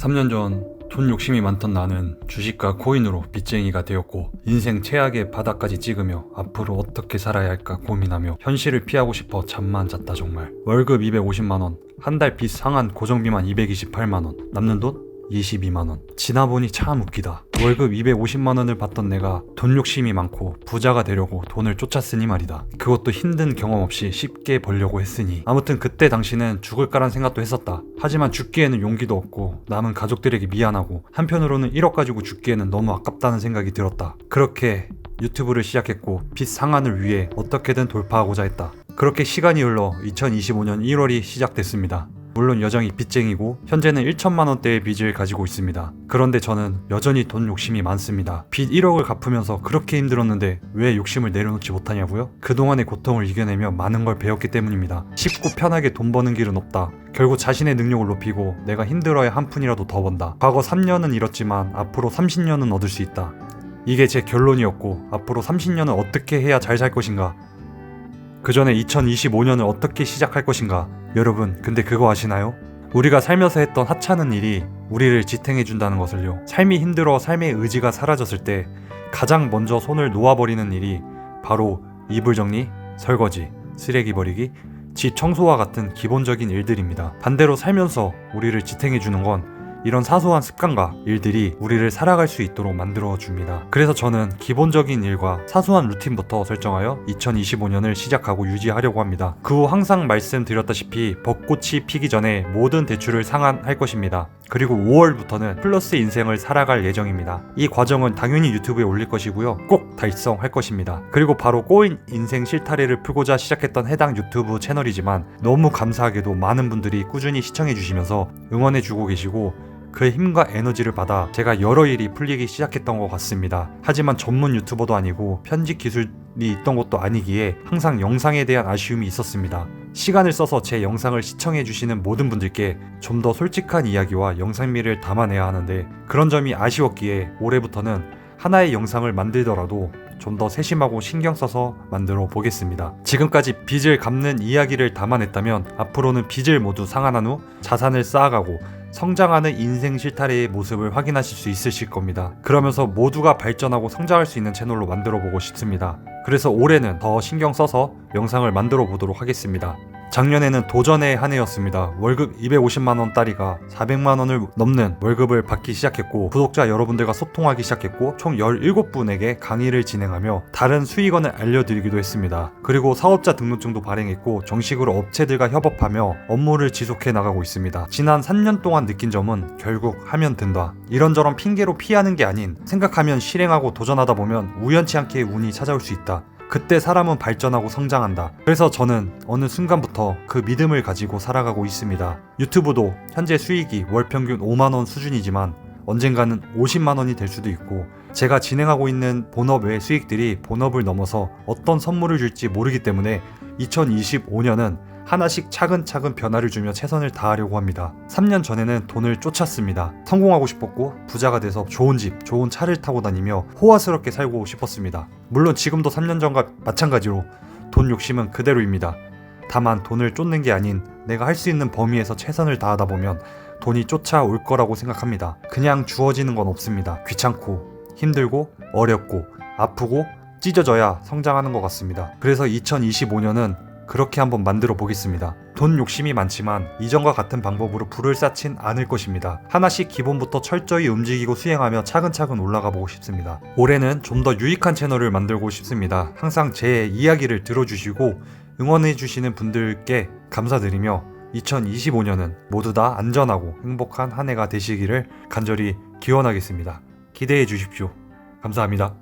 3년 전 돈 욕심이 많던 나는 주식과 코인으로 빚쟁이가 되었고 인생 최악의 바닥까지 찍으며 앞으로 어떻게 살아야 할까 고민하며 현실을 피하고 싶어 잠만 잤다. 정말 월급 250만원, 한 달 빚 상한 고정비만 228만원, 남는 돈 22만원. 지나보니 참 웃기다. 월급 250만원을 받던 내가 돈 욕심이 많고 부자가 되려고 돈을 쫓았으니 말이다. 그것도 힘든 경험 없이 쉽게 벌려고 했으니. 아무튼 그때 당시는 죽을까란 생각도 했었다. 하지만 죽기에는 용기도 없고 남은 가족들에게 미안하고 한편으로는 1억 가지고 죽기에는 너무 아깝다는 생각이 들었다. 그렇게 유튜브를 시작했고 빚 상한을 위해 어떻게든 돌파하고자 했다. 그렇게 시간이 흘러 2025년 1월이 시작됐습니다. 물론 여전히 빚쟁이고 현재는 1천만원대의 빚을 가지고 있습니다. 그런데 저는 여전히 돈 욕심이 많습니다. 빚 1억을 갚으면서 그렇게 힘들었는데 왜 욕심을 내려놓지 못하냐고요? 그동안의 고통을 이겨내며 많은 걸 배웠기 때문입니다. 쉽고 편하게 돈 버는 길은 없다. 결국 자신의 능력을 높이고 내가 힘들어야 한 푼이라도 더 번다. 과거 3년은 잃었지만 앞으로 30년은 얻을 수 있다. 이게 제 결론이었고 앞으로 30년은 어떻게 해야 잘 살 것인가? 그 전에 2025년을 어떻게 시작할 것인가? 여러분, 근데 그거 아시나요? 우리가 살면서 했던 하찮은 일이 우리를 지탱해준다는 것을요. 삶이 힘들어 삶의 의지가 사라졌을 때 가장 먼저 손을 놓아버리는 일이 바로 이불 정리, 설거지, 쓰레기 버리기, 집 청소와 같은 기본적인 일들입니다. 반대로 살면서 우리를 지탱해주는 건 이런 사소한 습관과 일들이 우리를 살아갈 수 있도록 만들어줍니다. 그래서 저는 기본적인 일과 사소한 루틴부터 설정하여 2025년을 시작하고 유지하려고 합니다. 그 후 항상 말씀드렸다시피 벚꽃이 피기 전에 모든 대출을 상환할 것입니다. 그리고 5월부터는 플러스 인생을 살아갈 예정입니다. 이 과정은 당연히 유튜브에 올릴 것이고요. 꼭 달성할 것입니다. 그리고 바로 꼬인 인생 실타래를 풀고자 시작했던 해당 유튜브 채널이지만 너무 감사하게도 많은 분들이 꾸준히 시청해 주시면서 응원해 주고 계시고 그 힘과 에너지를 받아 제가 여러 일이 풀리기 시작했던 것 같습니다. 하지만 전문 유튜버도 아니고 편집 기술이 있던 것도 아니기에 항상 영상에 대한 아쉬움이 있었습니다. 시간을 써서 제 영상을 시청해 주시는 모든 분들께 좀 더 솔직한 이야기와 영상미를 담아내야 하는데 그런 점이 아쉬웠기에 올해부터는 하나의 영상을 만들더라도 좀 더 세심하고 신경 써서 만들어 보겠습니다. 지금까지 빚을 갚는 이야기를 담아냈다면 앞으로는 빚을 모두 상환한 후 자산을 쌓아가고 성장하는 인생 실타래의 모습을 확인하실 수 있으실 겁니다. 그러면서 모두가 발전하고 성장할 수 있는 채널로 만들어 보고 싶습니다. 그래서 올해는 더 신경 써서 영상을 만들어 보도록 하겠습니다. 작년에는 도전의 한 해였습니다. 월급 250만원짜리가 400만원을 넘는 월급을 받기 시작했고 구독자 여러분들과 소통하기 시작했고 총 17분에게 강의를 진행하며 다른 수익원을 알려드리기도 했습니다. 그리고 사업자 등록증도 발행했고 정식으로 업체들과 협업하며 업무를 지속해 나가고 있습니다. 지난 3년 동안 느낀 점은 결국 하면 된다. 이런저런 핑계로 피하는 게 아닌 생각하면 실행하고 도전하다 보면 우연치 않게 운이 찾아올 수 있다. 그때 사람은 발전하고 성장한다. 그래서 저는 어느 순간부터 그 믿음을 가지고 살아가고 있습니다. 유튜브도 현재 수익이 월 평균 5만원 수준이지만 언젠가는 50만원이 될 수도 있고 제가 진행하고 있는 본업 외의 수익들이 본업을 넘어서 어떤 선물을 줄지 모르기 때문에 2025년은 하나씩 차근차근 변화를 주며 최선을 다하려고 합니다. 3년 전에는 돈을 쫓았습니다. 성공하고 싶었고 부자가 돼서 좋은 집, 좋은 차를 타고 다니며 호화스럽게 살고 싶었습니다. 물론 지금도 3년 전과 마찬가지로 돈 욕심은 그대로입니다. 다만 돈을 쫓는 게 아닌 내가 할 수 있는 범위에서 최선을 다하다 보면 돈이 쫓아올 거라고 생각합니다. 그냥 주어지는 건 없습니다. 귀찮고 힘들고 어렵고 아프고 찢어져야 성장하는 것 같습니다. 그래서 2025년은 그렇게 한번 만들어 보겠습니다. 돈 욕심이 많지만 이전과 같은 방법으로 불을 쌓진 않을 것입니다. 하나씩 기본부터 철저히 움직이고 수행하며 차근차근 올라가 보고 싶습니다. 올해는 좀 더 유익한 채널을 만들고 싶습니다. 항상 제 이야기를 들어주시고 응원해 주시는 분들께 감사드리며 2025년은 모두 다 안전하고 행복한 한 해가 되시기를 간절히 기원하겠습니다. 기대해 주십시오. 감사합니다.